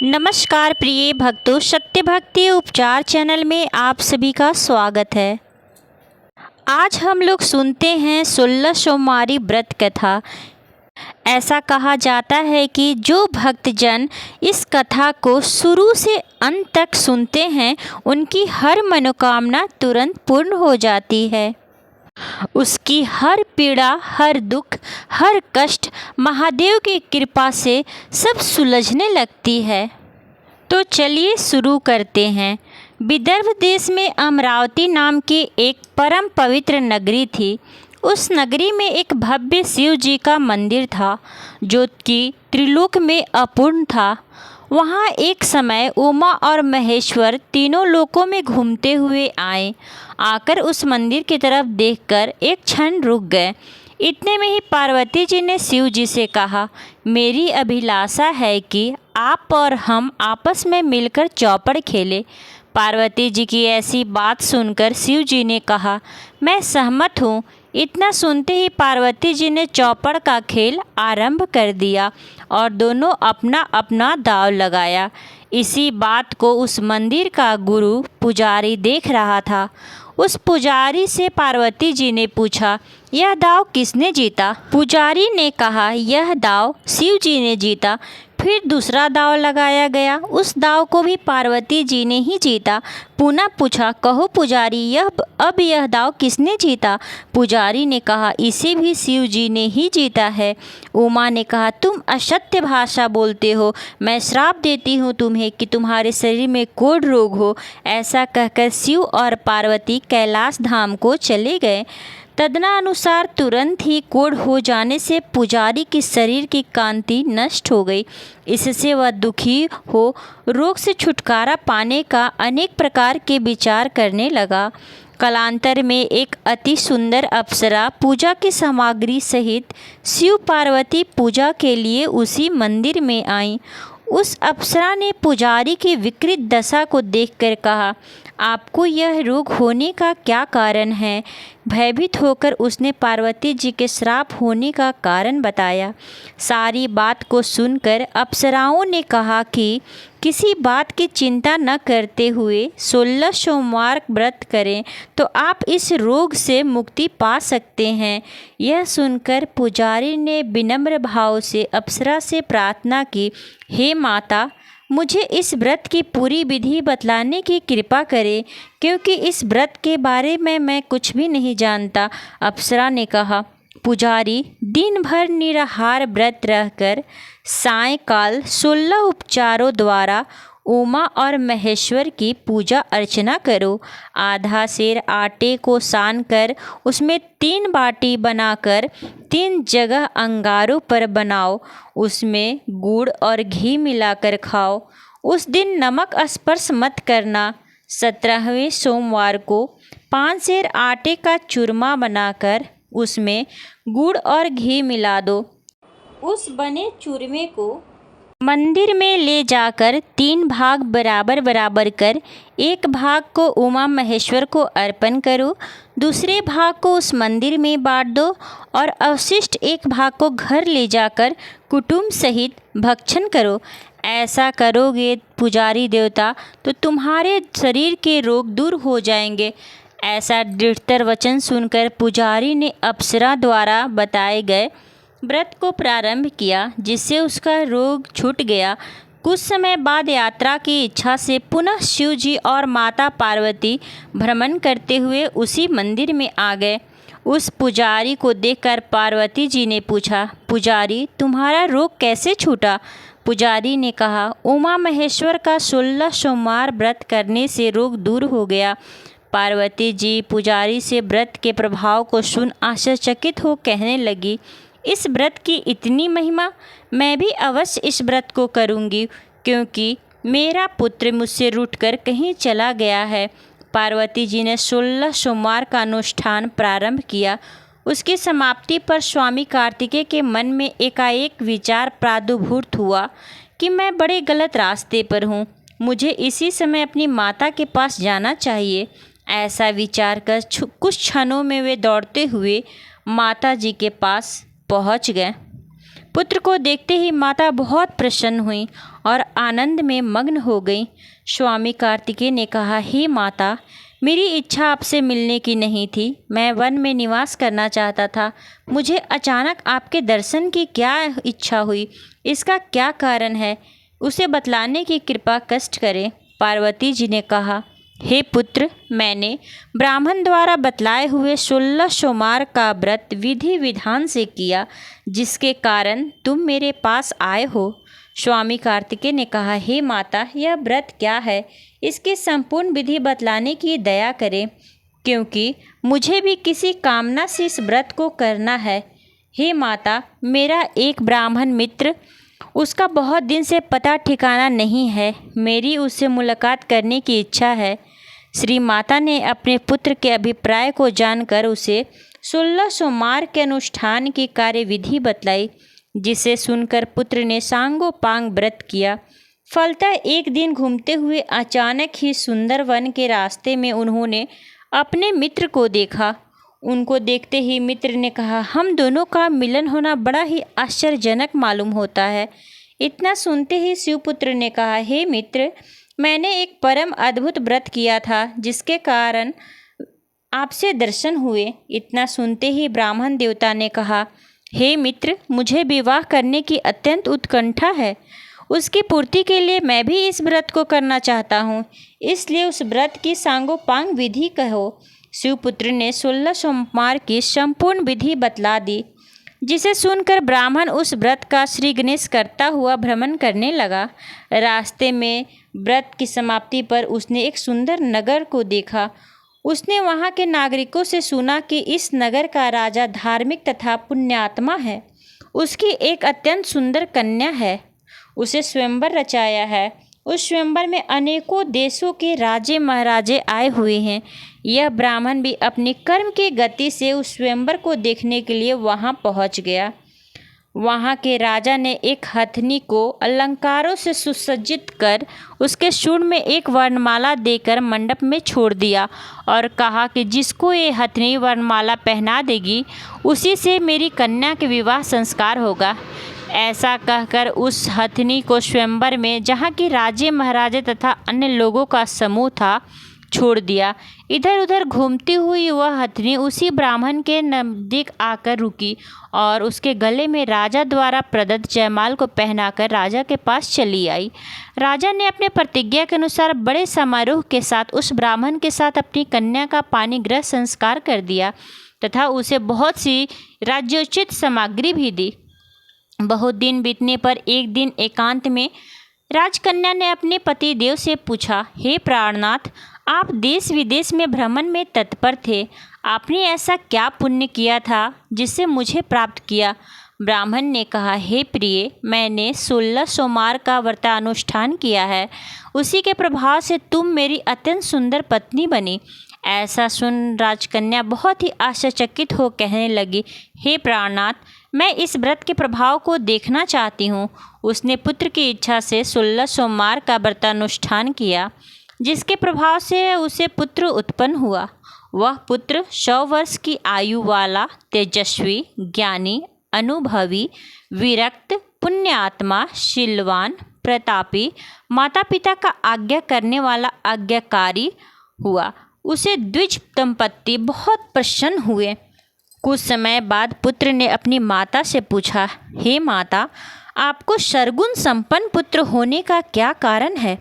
नमस्कार प्रिय भक्तों, सत्य भक्ति उपचार चैनल में आप सभी का स्वागत है। आज हम लोग सुनते हैं 16 सोमवारी व्रत कथा। ऐसा कहा जाता है कि जो भक्तजन इस कथा को शुरू से अंत तक सुनते हैं उनकी हर मनोकामना तुरंत पूर्ण हो जाती है। उसकी हर पीड़ा, हर दुख, हर कष्ट महादेव की कृपा से सब सुलझने लगती है। तो चलिए शुरू करते हैं। विदर्भ देश में अमरावती नाम की एक परम पवित्र नगरी थी। उस नगरी में एक भव्य शिव जी का मंदिर था जो कि त्रिलोक में अपूर्ण था। वहाँ एक समय उमा और महेश्वर तीनों लोकों में घूमते हुए आए। आकर उस मंदिर की तरफ देखकर एक क्षण रुक गए। इतने में ही पार्वती जी ने शिव जी से कहा, मेरी अभिलाषा है कि आप और हम आपस में मिलकर चौपड़ खेलें। पार्वती जी की ऐसी बात सुनकर शिव जी ने कहा, मैं सहमत हूँ। इतना सुनते ही पार्वती जी ने चौपड़ का खेल आरंभ कर दिया और दोनों अपना अपना दांव लगाया। इसी बात को उस मंदिर का गुरु पुजारी देख रहा था। उस पुजारी से पार्वती जी ने पूछा, यह दांव किसने जीता? पुजारी ने कहा, यह दांव शिव जी ने जीता। फिर दूसरा दांव लगाया गया, उस दांव को भी पार्वती जी ने ही जीता। पुनः पूछा, कहो पुजारी, अब यह दांव किसने जीता? पुजारी ने कहा, इसे भी शिव जी ने ही जीता है। उमा ने कहा, तुम असत्य भाषा बोलते हो। मैं श्राप देती हूँ तुम्हें कि तुम्हारे शरीर में कोढ़ रोग हो। ऐसा कहकर शिव और पार्वती कैलाश धाम को चले गए। तदनुसार तुरंत ही कोढ़ हो जाने से पुजारी की शरीर की कांति नष्ट हो गई। इससे वह दुखी हो रोग से छुटकारा पाने का अनेक प्रकार के विचार करने लगा। कालांतर में एक अति सुंदर अप्सरा पूजा की सामग्री सहित शिव पार्वती पूजा के लिए उसी मंदिर में आई। उस अप्सरा ने पुजारी की विकृत दशा को देखकर कहा, आपको यह रोग होने का क्या कारण है? भयभीत होकर उसने पार्वती जी के श्राप होने का कारण बताया। सारी बात को सुनकर अप्सराओं ने कहा कि किसी बात की चिंता न करते हुए 16 सोमवार व्रत करें तो आप इस रोग से मुक्ति पा सकते हैं। यह सुनकर पुजारी ने विनम्र भाव से अप्सरा से प्रार्थना की, हे माता, मुझे इस व्रत की पूरी विधि बतलाने की कृपा करें, क्योंकि इस व्रत के बारे में मैं कुछ भी नहीं जानता। अप्सरा ने कहा, पुजारी दिन भर निराहार व्रत रहकर सायंकाल 16 उपचारों द्वारा उमा और महेश्वर की पूजा अर्चना करो। आधा सेर आटे को सान कर उसमें 3 बाटी बनाकर 3 जगह अंगारों पर बनाओ। उसमें गुड़ और घी मिलाकर खाओ। उस दिन नमक स्पर्श मत करना। 17वें सोमवार को 5 सेर आटे का चूरमा बनाकर उसमें गुड़ और घी मिला दो। उस बने चूरमे को मंदिर में ले जाकर 3 भाग बराबर बराबर कर एक भाग को उमा महेश्वर को अर्पण करो, दूसरे भाग को उस मंदिर में बांट दो और अवशिष्ट एक भाग को घर ले जाकर कुटुंब सहित भक्षण करो। ऐसा करोगे पुजारी देवता तो तुम्हारे शरीर के रोग दूर हो जाएंगे। ऐसा दृढ़तर वचन सुनकर पुजारी ने अप्सरा द्वारा बताए गए व्रत को प्रारंभ किया, जिससे उसका रोग छूट गया। कुछ समय बाद यात्रा की इच्छा से पुनः शिव जी और माता पार्वती भ्रमण करते हुए उसी मंदिर में आ गए। उस पुजारी को देखकर पार्वती जी ने पूछा, पुजारी, तुम्हारा रोग कैसे छूटा? पुजारी ने कहा, उमा महेश्वर का 16 सोमवार व्रत करने से रोग दूर हो गया। पार्वती जी पुजारी से व्रत के प्रभाव को सुन आश्चर्यचकित हो कहने लगी, इस व्रत की इतनी महिमा, मैं भी अवश्य इस व्रत को करूँगी, क्योंकि मेरा पुत्र मुझसे रूठकर कहीं चला गया है। पार्वती जी ने 16 सोमवार का अनुष्ठान प्रारंभ किया। उसकी समाप्ति पर स्वामी कार्तिकेय के मन में एकाएक विचार प्रादुर्भूत हुआ कि मैं बड़े गलत रास्ते पर हूँ, मुझे इसी समय अपनी माता के पास जाना चाहिए। ऐसा विचार कर कुछ क्षणों में वे दौड़ते हुए माता जी के पास पहुंच गए। पुत्र को देखते ही माता बहुत प्रसन्न हुई और आनंद में मग्न हो गई। स्वामी कार्तिकेय ने कहा, हे माता, मेरी इच्छा आपसे मिलने की नहीं थी। मैं वन में निवास करना चाहता था। मुझे अचानक आपके दर्शन की क्या इच्छा हुई, इसका क्या कारण है, उसे बतलाने की कृपा कष्ट करें। पार्वती जी ने कहा, हे पुत्र, मैंने ब्राह्मण द्वारा बतलाए हुए 16 सोमवार का व्रत विधि विधान से किया, जिसके कारण तुम मेरे पास आए हो। स्वामी कार्तिकेय ने कहा, हे माता, यह व्रत क्या है, इसकी संपूर्ण विधि बतलाने की दया करें, क्योंकि मुझे भी किसी कामना से इस व्रत को करना है। हे माता, मेरा एक ब्राह्मण मित्र, उसका बहुत दिन से पता ठिकाना नहीं है। मेरी उससे मुलाकात करने की इच्छा है। श्री माता ने अपने पुत्र के अभिप्राय को जानकर उसे 16 सोमवार के अनुष्ठान की कार्यविधि बतलाई, जिसे सुनकर पुत्र ने सांगोपांग व्रत किया। फलतः एक दिन घूमते हुए अचानक ही सुंदर वन के रास्ते में उन्होंने अपने मित्र को देखा। उनको देखते ही मित्र ने कहा, हम दोनों का मिलन होना बड़ा ही आश्चर्यजनक मालूम होता है। इतना सुनते ही शिवपुत्र ने कहा, हे मित्र, मैंने एक परम अद्भुत व्रत किया था, जिसके कारण आपसे दर्शन हुए। इतना सुनते ही ब्राह्मण देवता ने कहा, हे मित्र, मुझे विवाह करने की अत्यंत उत्कंठा है। उसकी पूर्ति के लिए मैं भी इस व्रत को करना चाहता हूँ, इसलिए उस व्रत की सांगोपांग विधि कहो। शिवपुत्र ने 16 सोमवार की संपूर्ण विधि बतला दी, जिसे सुनकर ब्राह्मण उस व्रत का श्री गणेश करता हुआ भ्रमण करने लगा। रास्ते में व्रत की समाप्ति पर उसने एक सुंदर नगर को देखा। उसने वहाँ के नागरिकों से सुना कि इस नगर का राजा धार्मिक तथा पुण्यात्मा है। उसकी एक अत्यंत सुंदर कन्या है। उसे स्वयंवर रचाया है। उस स्वयंवर में अनेकों देशों के राजे महाराजे आए हुए हैं। यह ब्राह्मण भी अपने कर्म की गति से उस स्वयंवर को देखने के लिए वहां पहुंच गया। वहां के राजा ने एक हथनी को अलंकारों से सुसज्जित कर उसके सूंड में एक वर्णमाला देकर मंडप में छोड़ दिया और कहा कि जिसको ये हथनी वर्णमाला पहना देगी, उसी से मेरी कन्या के विवाह संस्कार होगा। ऐसा कहकर उस हथनी को स्वयंवर में, जहाँ की राजे महाराजे तथा अन्य लोगों का समूह था, छोड़ दिया। इधर उधर घूमती हुई वह हथनी उसी ब्राह्मण के नज़दीक आकर रुकी और उसके गले में राजा द्वारा प्रदत्त जयमाल को पहनाकर राजा के पास चली आई। राजा ने अपने प्रतिज्ञा के अनुसार बड़े समारोह के साथ उस ब्राह्मण के साथ अपनी कन्या का पानी ग्रह संस्कार कर दिया तथा उसे बहुत सी राज्योचित सामग्री भी दी। बहुत दिन बीतने पर एक दिन एकांत में राजकन्या ने अपने पति देव से पूछा, हे प्राणनाथ, आप देश विदेश में भ्रमण में तत्पर थे। आपने ऐसा क्या पुण्य किया था जिससे मुझे प्राप्त किया? ब्राह्मण ने कहा, हे प्रिय, मैंने 16 सोमवार का व्रतानुष्ठान किया है। उसी के प्रभाव से तुम मेरी अत्यंत सुंदर पत्नी बनी। ऐसा सुन राजकन्या बहुत ही आश्चर्यचकित हो कहने लगी, हे प्राणनाथ, मैं इस व्रत के प्रभाव को देखना चाहती हूँ। उसने पुत्र की इच्छा से 16 सोमवार का व्रतानुष्ठान किया, जिसके प्रभाव से उसे पुत्र उत्पन्न हुआ। वह पुत्र 100 वर्ष की आयु वाला, तेजस्वी, ज्ञानी, अनुभवी, विरक्त, पुण्यात्मा, शीलवान, प्रतापी, माता पिता का आज्ञा करने वाला आज्ञाकारी हुआ। उसे द्विज दंपत्ति बहुत प्रसन्न हुए। कुछ समय बाद पुत्र ने अपनी माता से पूछा, हे माता, आपको सर्गुण संपन्न पुत्र होने का क्या कारण है?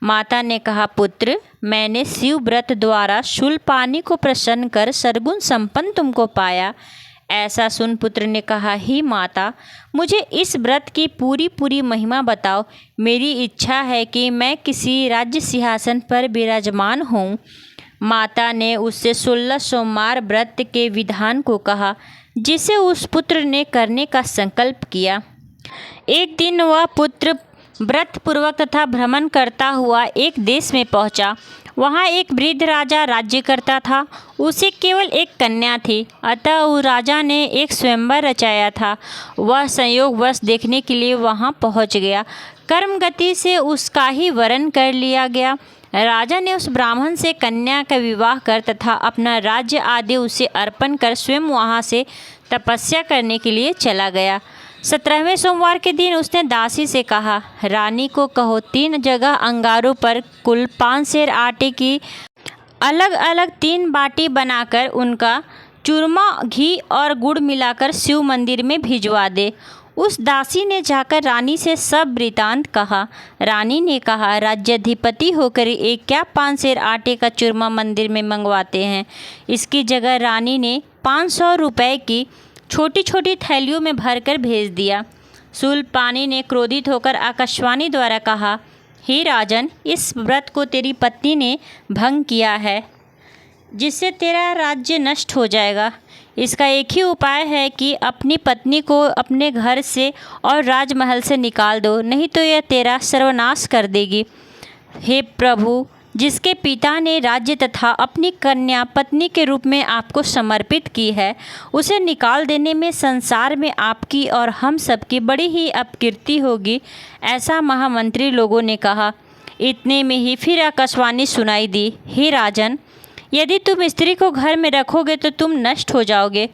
माता ने कहा, पुत्र, मैंने शिव व्रत द्वारा शूलपाणि को प्रसन्न कर सर्गुण संपन्न तुमको पाया। ऐसा सुन पुत्र ने कहा, हे माता, मुझे इस व्रत की पूरी महिमा बताओ। मेरी इच्छा है कि मैं किसी राज्य सिंहासन पर विराजमान हूँ। माता ने उससे 16 सोमवार व्रत के विधान को कहा, जिसे उस पुत्र ने करने का संकल्प किया। एक दिन वह पुत्र व्रत पूर्वक तथा भ्रमण करता हुआ एक देश में पहुंचा। वहां एक वृद्ध राजा राज्य करता था। उसे केवल एक कन्या थी, अतः उस राजा ने एक स्वयंवर रचाया था। वह संयोगवश देखने के लिए वहां पहुंच गया। कर्म गति से उसका ही वरण कर लिया गया। राजा ने उस ब्राह्मण से कन्या का विवाह कर तथा अपना राज्य आदि उसे अर्पण कर स्वयं वहाँ से तपस्या करने के लिए चला गया। 17वें सोमवार के दिन उसने दासी से कहा, रानी को कहो 3 जगह अंगारों पर कुल 5 सेर आटे की अलग अलग 3 बाटी बनाकर उनका चूरमा, घी और गुड़ मिलाकर शिव मंदिर में भिजवा दे। उस दासी ने जाकर रानी से सब वृतांत कहा। रानी ने कहा, राज्याधिपति होकर एक क्या 5 सेर आटे का चूरमा मंदिर में मंगवाते हैं। इसकी जगह रानी ने 500 रुपये की छोटी छोटी थैलियों में भरकर भेज दिया। शूलपाणी ने क्रोधित होकर आकाशवाणी द्वारा कहा, हे राजन, इस व्रत को तेरी पत्नी ने भंग किया है, जिससे तेरा राज्य नष्ट हो जाएगा। इसका एक ही उपाय है कि अपनी पत्नी को अपने घर से और राजमहल से निकाल दो, नहीं तो यह तेरा सर्वनाश कर देगी। हे प्रभु, जिसके पिता ने राज्य तथा अपनी कन्या पत्नी के रूप में आपको समर्पित की है, उसे निकाल देने में संसार में आपकी और हम सबकी बड़ी ही अपकीर्ति होगी, ऐसा महामंत्री लोगों ने कहा। इतने में ही फिर आकाशवाणी सुनाई दी, हे राजन, यदि तुम स्त्री को घर में रखोगे तो तुम नष्ट हो जाओगे।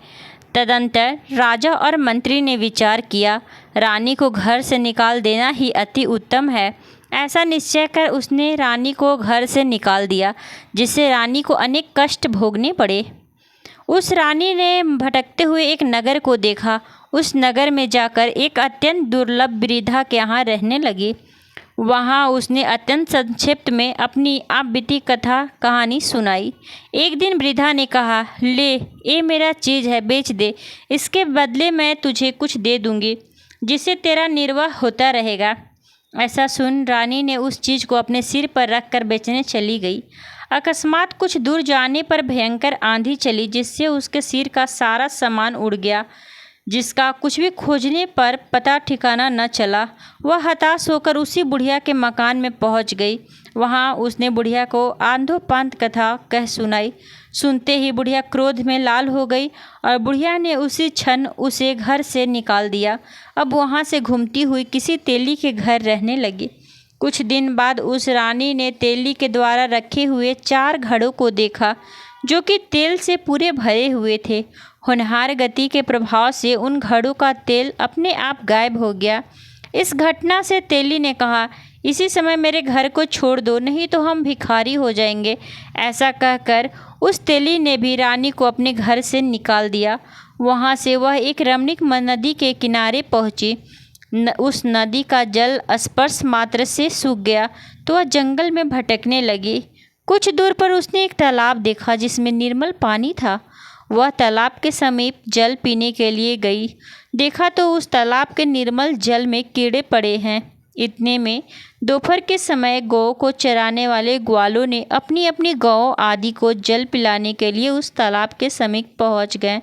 तदंतर राजा और मंत्री ने विचार किया, रानी को घर से निकाल देना ही अति उत्तम है। ऐसा निश्चय कर उसने रानी को घर से निकाल दिया, जिससे रानी को अनेक कष्ट भोगने पड़े। उस रानी ने भटकते हुए एक नगर को देखा। उस नगर में जाकर एक अत्यंत दुर्लभ वृद्धा के यहाँ रहने लगी। वहाँ उसने अत्यंत संक्षिप्त में अपनी आप बीती कथा कहानी सुनाई। एक दिन वृद्धा ने कहा, ले, ये मेरा चीज़ है, बेच दे, इसके बदले मैं तुझे कुछ दे दूँगी, जिससे तेरा निर्वाह होता रहेगा। ऐसा सुन रानी ने उस चीज़ को अपने सिर पर रख कर बेचने चली गई। अकस्मात कुछ दूर जाने पर भयंकर आंधी चली, जिससे उसके सिर का सारा सामान उड़ गया, जिसका कुछ भी खोजने पर पता ठिकाना न चला। वह हताश होकर उसी बुढ़िया के मकान में पहुंच गई। वहां उसने बुढ़िया को आंधोपांत कथा कह सुनाई। सुनते ही बुढ़िया क्रोध में लाल हो गई और बुढ़िया ने उसी क्षण उसे घर से निकाल दिया। अब वहां से घूमती हुई किसी तेली के घर रहने लगी। कुछ दिन बाद उस रानी ने तेली के द्वारा रखे हुए 4 घड़ों को देखा, जो कि तेल से पूरे भरे हुए थे। होनहार गति के प्रभाव से उन घड़ों का तेल अपने आप गायब हो गया। इस घटना से तेली ने कहा, इसी समय मेरे घर को छोड़ दो, नहीं तो हम भिखारी हो जाएंगे। ऐसा कहकर उस तेली ने भी रानी को अपने घर से निकाल दिया। वहाँ से वह एक रमणीक नदी के किनारे पहुँची। उस नदी का जल स्पर्श मात्र से सूख गया तो वह जंगल में भटकने लगी। कुछ दूर पर उसने एक तालाब देखा, जिसमें निर्मल पानी था। वह तालाब के समीप जल पीने के लिए गई। देखा तो उस तालाब के निर्मल जल में कीड़े पड़े हैं। इतने में दोपहर के समय गौ को चराने वाले ग्वालों ने अपनी अपनी गौ आदि को जल पिलाने के लिए उस तालाब के समीप पहुंच गए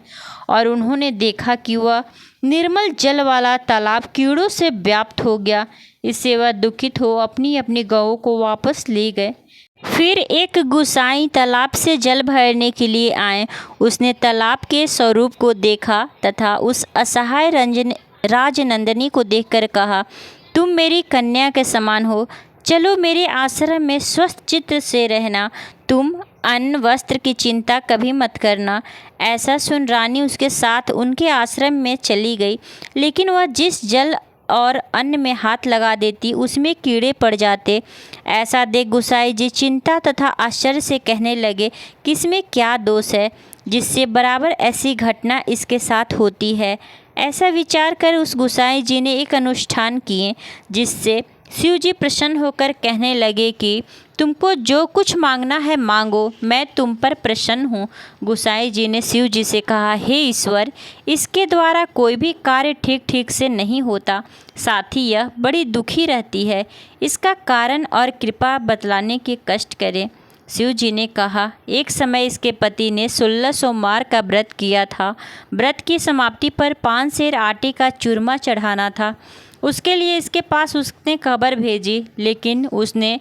और उन्होंने देखा कि वह निर्मल जल वाला तालाब कीड़ों से व्याप्त हो गया। इससे वह दुखित हो अपनी अपनी गौ को वापस ले गए। फिर एक गुसाई तालाब से जल भरने के लिए आए। उसने तालाब के स्वरूप को देखा तथा उस असहाय राजनंदिनी को देखकर कहा, तुम मेरी कन्या के समान हो, चलो मेरे आश्रम में स्वस्थ चित्त से रहना। तुम अन्न वस्त्र की चिंता कभी मत करना। ऐसा सुन रानी उसके साथ उनके आश्रम में चली गई, लेकिन वह जिस जल और अन्न में हाथ लगा देती उसमें कीड़े पड़ जाते। ऐसा देख गुसाई जी चिंता तथा आश्चर्य से कहने लगे कि इसमें क्या दोष है, जिससे बराबर ऐसी घटना इसके साथ होती है। ऐसा विचार कर उस गुसाई जी ने एक अनुष्ठान किए, जिससे शिव जी प्रसन्न होकर कहने लगे कि तुमको जो कुछ मांगना है मांगो, मैं तुम पर प्रसन्न हूँ। गुसाई जी ने शिव जी से कहा, हे ईश्वर, इसके द्वारा कोई भी कार्य ठीक ठीक से नहीं होता, साथ ही यह बड़ी दुखी रहती है। इसका कारण और कृपा बतलाने के कष्ट करें। शिव जी ने कहा, एक समय इसके पति ने 16 सोमवार का व्रत किया था। व्रत की समाप्ति पर 5 सेर आटे का चूरमा चढ़ाना था। उसके लिए इसके पास उसने खबर भेजी, लेकिन उसने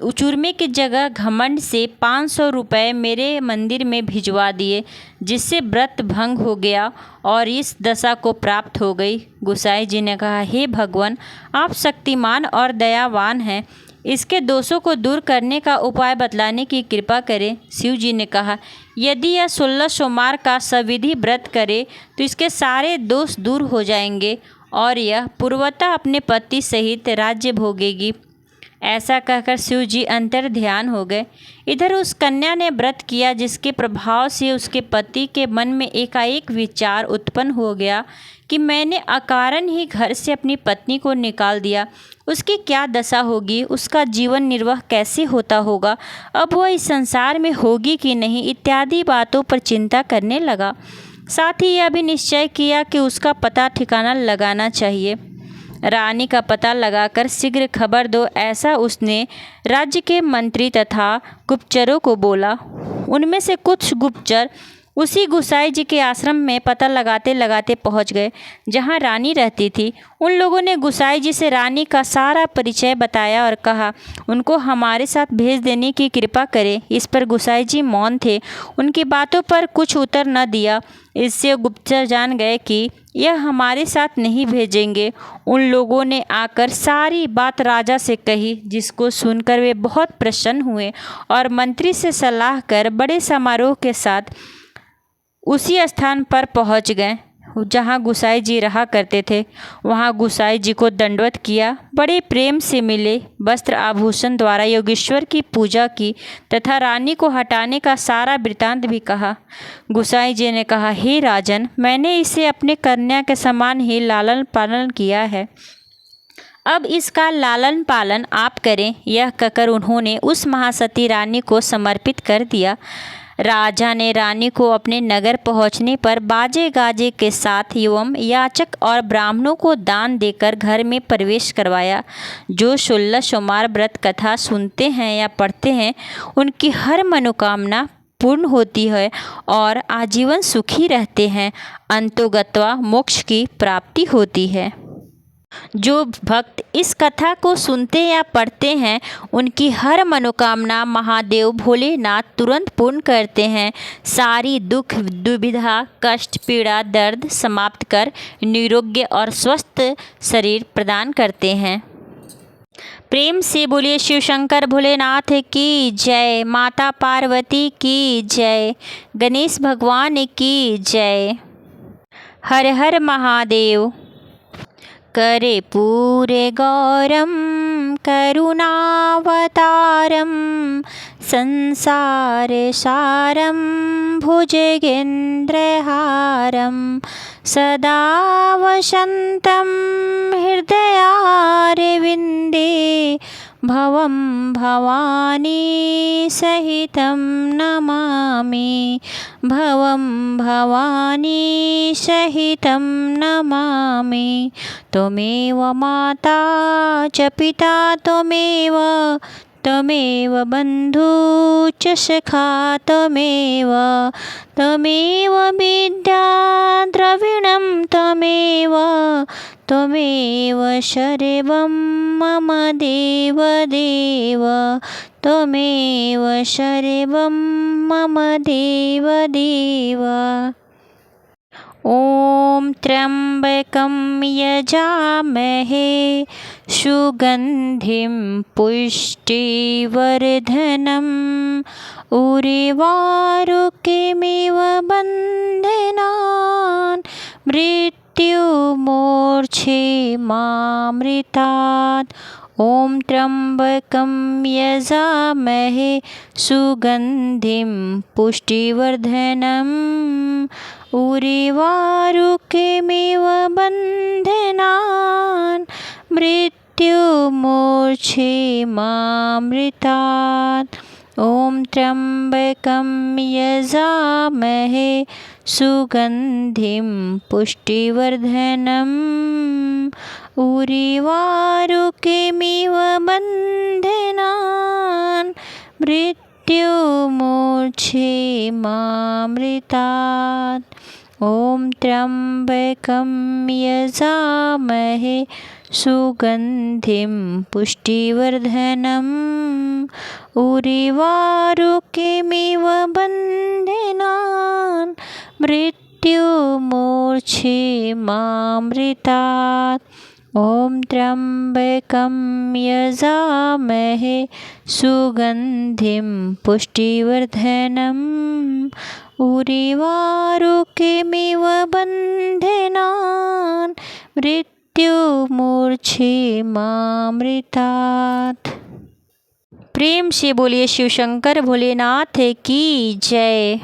चूरमे की जगह घमंड से 500 रुपये मेरे मंदिर में भिजवा दिए, जिससे व्रत भंग हो गया और इस दशा को प्राप्त हो गई। गुसाई जी ने कहा, हे भगवान, आप शक्तिमान और दयावान हैं, इसके दोषों को दूर करने का उपाय बतलाने की कृपा करें। शिव जी ने कहा, यदि यह 16 सोमवार का सविधि व्रत करे तो इसके सारे दोष दूर हो जाएंगे और यह पूर्वतः अपने पति सहित राज्य भोगेगी। ऐसा कहकर शिव जी अंतर ध्यान हो गए। इधर उस कन्या ने व्रत किया, जिसके प्रभाव से उसके पति के मन में एकाएक विचार उत्पन्न हो गया कि मैंने अकारण ही घर से अपनी पत्नी को निकाल दिया। उसकी क्या दशा होगी, उसका जीवन निर्वाह कैसे होता होगा, अब वह इस संसार में होगी कि नहीं, इत्यादि बातों पर चिंता करने लगा। साथ ही यह भी निश्चय किया कि उसका पता ठिकाना लगाना चाहिए। रानी का पता लगाकर शीघ्र खबर दो, ऐसा उसने राज्य के मंत्री तथा गुप्तचरों को बोला। उनमें से कुछ गुप्तचर उसी गुसाई जी के आश्रम में पता लगाते लगाते पहुंच गए, जहां रानी रहती थी। उन लोगों ने गुसाई जी से रानी का सारा परिचय बताया और कहा उनको हमारे साथ भेज देने की कृपा करें। इस पर गुसाई जी मौन थे, उनकी बातों पर कुछ उत्तर न दिया। इससे गुप्तचर जान गए कि यह हमारे साथ नहीं भेजेंगे। उन लोगों ने आकर सारी बात राजा से कही, जिसको सुनकर वे बहुत प्रसन्न हुए और मंत्री से सलाह कर बड़े समारोह के साथ उसी स्थान पर पहुंच गए जहां गुसाई जी रहा करते थे। वहां गुसाई जी को दंडवत किया, बड़े प्रेम से मिले, वस्त्र आभूषण द्वारा योगेश्वर की पूजा की तथा रानी को हटाने का सारा वृतांत भी कहा। गुसाई जी ने कहा, हे राजन, मैंने इसे अपने कन्या के समान ही लालन पालन किया है, अब इसका लालन पालन आप करें। यह कहकर उन्होंने उस महासती रानी को समर्पित कर दिया। राजा ने रानी को अपने नगर पहुंचने पर बाजे गाजे के साथ एवं याचक और ब्राह्मणों को दान देकर घर में प्रवेश करवाया। जो 16 सोमवार व्रत कथा सुनते हैं या पढ़ते हैं, उनकी हर मनोकामना पूर्ण होती है और आजीवन सुखी रहते हैं। अंतोगत्वा मोक्ष की प्राप्ति होती है। जो भक्त इस कथा को सुनते या पढ़ते हैं, उनकी हर मनोकामना महादेव भोलेनाथ तुरंत पूर्ण करते हैं। सारी दुख दुविधा कष्ट पीड़ा दर्द समाप्त कर निरोग्य और स्वस्थ शरीर प्रदान करते हैं। प्रेम से बोलिए शिव शंकर भोलेनाथ की जय, माता पार्वती की जय, गणेश भगवान की जय। हर हर महादेव। करे पूरे गौरम करुणावतारम संसार सारम भुजगेन्द्रहारम सदा वसन्तं हृदयारविन्दे भवं भवानी सहितं नमामि, भवं भवानी सहितं नमामि। त्वमेव माता च पिता त्वमेव, त्वमेव बन्धु च सखा त्वमेव, त्वमेव विद्या द्रविणं त्वमेव, त्वमेव सर्वं मम देव देव, त्वमेव सर्वं मम देव देव। ॐ त्र्यम्बकं यजामहे सुगन्धिं पुष्टिवर्धनम् उर्वारुकमिव बन्धनान् मृत्युमोक्षमामृतात्। ॐ त्र्यम्बकं यजामहे सुगन्धिं पुष्टिवर्धनम् उर्वारुकमिव बन्धनान् मृत्युमोक्षमामृतात्। ॐ त्र्यम्बकं यजामहे सुगन्धिं पुष्टिवर्धनम् उर्वारुकमिव बन्धनान् मृत्युमोक्षमामृतात्। ॐ त्र्यम्बकं यजामहे सुगन्धिं पुष्टिवर्धनम् उर्वारुकमिव बन्धनान् मृत्युमोक्षमामृतात्। ॐ त्र्यम्बकं यजामहे सुगन्धिं पुष्टिवर्धनम् उर्वारुकमिव बन्धनान् मृत्युमोक्षमामृतात्। मृत्युमूर्छिमामृतात्। प्रेम से बोलिए शिव शंकर भोलेनाथ की जय।